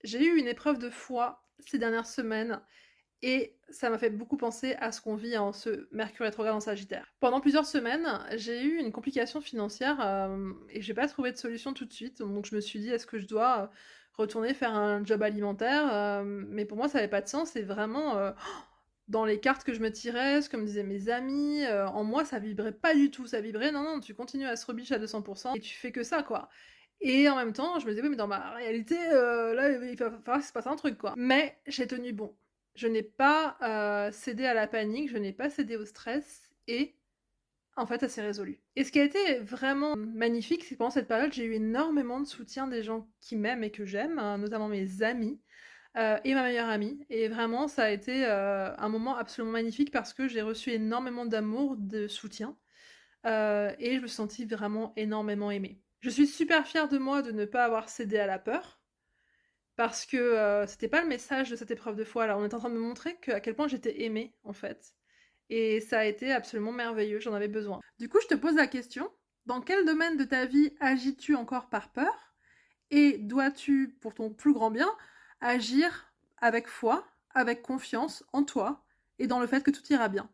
J'ai eu une épreuve de foi ces dernières semaines et ça m'a fait beaucoup penser à ce qu'on vit en ce Mercure rétrograde en Sagittaire. Pendant plusieurs semaines, j'ai eu une complication financière, et j'ai pas trouvé de solution tout de suite, donc je me suis dit: «Est-ce que je dois, retourner faire un job alimentaire?» Mais pour moi ça avait pas de sens et vraiment, dans les cartes que je me tirais, ce que me disaient mes amis, en moi ça vibrait pas du tout, ça vibrait: «Non, non, tu continues à se à 200 et tu fais que ça, quoi». Et en même temps, je me disais: «Oui, mais dans ma réalité, là, il va falloir qu'il se passe un truc, quoi». Mais j'ai tenu bon. Je n'ai pas, cédé à la panique, je n'ai pas cédé au stress et en fait, ça s'est résolu. Et ce qui a été vraiment magnifique, c'est que pendant cette période, j'ai eu énormément de soutien des gens qui m'aiment et que j'aime, notamment mes amis, et ma meilleure amie. Et vraiment, ça a été, un moment absolument magnifique parce que j'ai reçu énormément d'amour, de soutien, et je me suis sentie vraiment énormément aimée. Je suis super fière de moi de ne pas avoir cédé à la peur parce que, c'était pas le message de cette épreuve de foi là. On est en train de me montrer à quel point j'étais aimée, en fait. Et ça a été absolument merveilleux, j'en avais besoin. Du coup, je te pose la question, dans quel domaine de ta vie agis-tu encore par peur? Et dois-tu, pour ton plus grand bien, agir avec foi, avec confiance en toi et dans le fait que tout ira bien?